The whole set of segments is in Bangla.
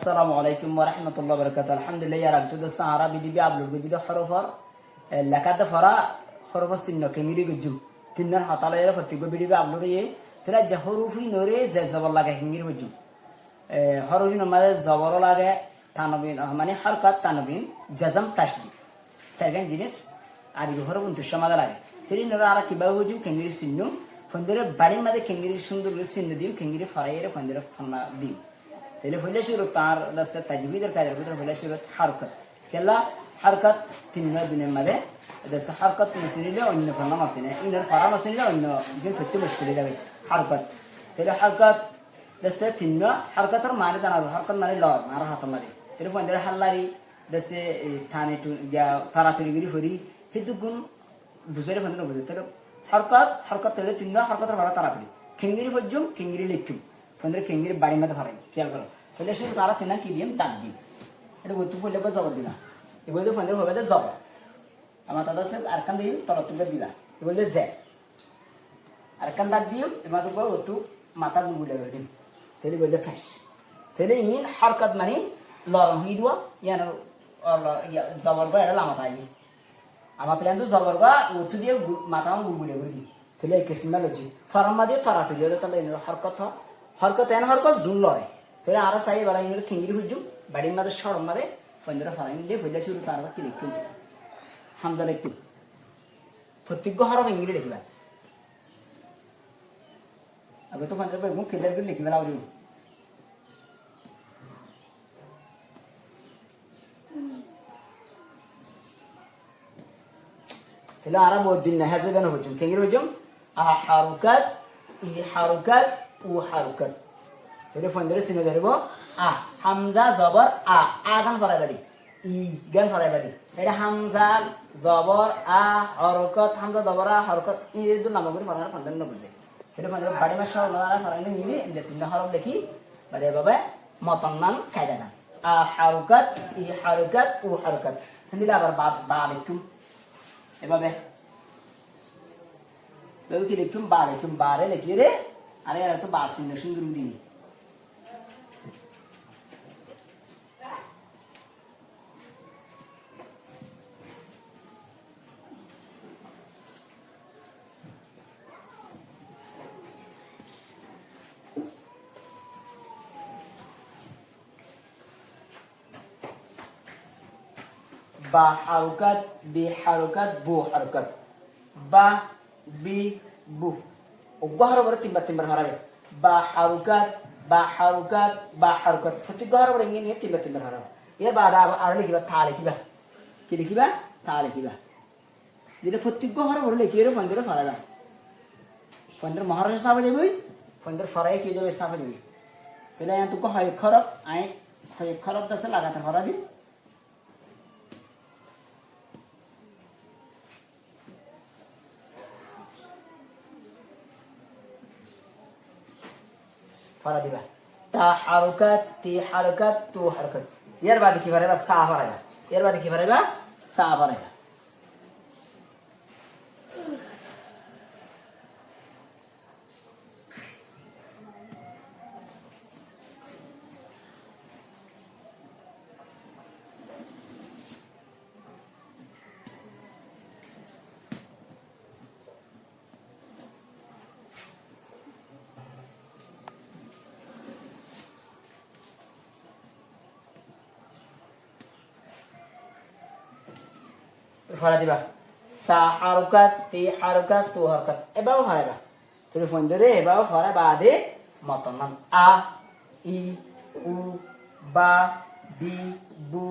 আসসালামু আলাইকুম ওয়া রাহমাতুল্লাহি ওয়া বারাকাতুহু আলহামদুলিল্লাহ ইয়ার আগতো সারা বিডিবি আপলোড গজিদ হরফর লেখাতে ফরা হরফ চিহ্ন কেমিরি গজু তিনজন হাতালে ফতিগো বিডিবি আপলোড এ তরা যে হরফি নরে যে জবর লাগে হিঙ্গির গজু হরফি নমাজে জবর লাগে তানবিন মানে হরকত তানবিন জাজম তাশদীদ সেকেন্ড জিনিস আর এই হরফ উনতো সমাদা লাগে তেরি নরা আর কিভাবে গজু কেমিরি চিহ্ন ফন্দরে বাড়ি মাঝে কেমিরি সুন্দর চিহ্ন দিও কেমিরি ফরাইরে ফন্দরে ফন্না দিও تلي فلش يروت تار دست تجويد الكلام بدر فلش يروت حركة كلا حركة تنمى بين ماذا دست حركة مسنيلة وإنه فنا مسنيلة إن الفرا مسنيلة وإنه يمكن فتى مشكلة جاي حركة تلي حركة دست تنمى حركة تر ماري تنا حركة ماري لا مارا هات ماري تلي فندر حلاري دست ثاني تو يا ثارا تولي غيري فري هدوكون بزرگ فندر بزرگ تلي حركة تلي تنمى حركة تر مارا ثارا تولي كينغيري فجوم كينغيري ليكم ফন্দরে কেঙ্গির বাড়ি মধ্যে ফারাই খেয়াল করো তাহলে শুধু তারা তিনা কি দিম ডাক দিম এটা বইতু ফুলে বা জবর দিনা এই বইতে ফন্দরে হবে যে জবর আমার তাদের সাথে আরকান দিম তলত তুলে দিলা এই বলতে জে আরকান ডাক দিম এবার তো ওতু মাথা গুলগুলে করে দিম তাহলে বলতে ফ্যাশ তাহলে ইন হরকত মানে লরম হই দুয়া ইয়ান জবর বা এটা লামাতা আই আমার তাহলে তো জবর বা ওতু দিয়ে মাথা গুলগুলে করে দিম তাহলে এই কিসিমা লজি ফরমা দিয়ে তারা তুলে তাহলে এর হরকত হরকত এন হরকত জুল লয় তাহলে আর সাই বালা ইনর খিঙ্গিরি হুজুম বাড়ির মাঝে সরম মাঝে ফন্দরা ফারাইন দিয়ে ফইলা শুরু তার কি লিখুন হামজা লিখুন প্রত্যেক হরফ ইংরেজি লিখবা আগে তো ফন্দরা মুখ ক্লিয়ার করে লিখবা আউরি তাহলে আর বহুত দিন না হাজবেন হুজুম খিঙ্গিরি হুজুম আ হারকাত ই হারকাত ও হারকত তাহলে ফন্দরে চিনে ধরব আ হামজা জবর আ গান ফরাইবাদি ই গান ফরাইবাদি এটা হামজা জবর আ হরকত হামজা জবর আ হরকত ই দু নাম করে ফরাইনা ফন্দর না বুঝে তাহলে ফন্দরে বাড়ি মাস সরলা ফরাইনা নিবি যে তিন হরফ দেখি বাড়ি বাবা মতন্নান কায়দা না আ হারকত ই হারকত ও হারকত দিলে আবার বা লিখুম এভাবে কি লিখুম বারে লিখি রে আরে এরা তো বাসিন সুন্দর দিনি বা হারকাত বি হারকাত বু হারকাত বা বি বু গহর করে তিনবার হারাবে বা হারকাত প্রতি গহর করে নিয়ে তিনবার হারাবে এর বাদ আর লিখিবা থা লিখিবা কি লিখিবা থা লিখিবা যেটা প্রতি গহর করে লিখিয়ে ফন্দরে ফারাবা ফন্দর মহারাষ্ট্র সাফে যাবি ফন্দর ফারাই কি যাবে সাফে যাবি তাহলে তোকে হয় খরব দাসে লাগাতে ফারাবি ফারা দিবা তা হারকাত তি হারকাত তু হারকাত এর বাদে কি ফারাইবা সা ফারাইবা এর বাদে কি ফারাইবা সা ফারাইবা ফারা দিবা সা হারকাত তি হারকাত তু হারকাত এবাও ফারাইবা তুমি ফোন ধরে এবাও ফারা বাদে মতনান আ ই উ বা বি বু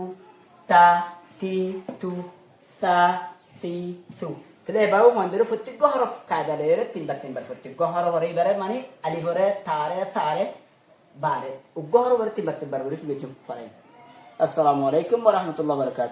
তা তি তু সা সি সু তাহলে এবাও ফোন ধরে প্রত্যেক হরফ কায়দা রে তিনবার প্রত্যেক হরফ এবারে মানে আলিফরে তারে বারে উগ্গ হরফ তিনবার বলে কি গেছুম ফারাই আসসালামু আলাইকুম ওয়া রাহমাতুল্লাহি ওয়া বারাকাতুহু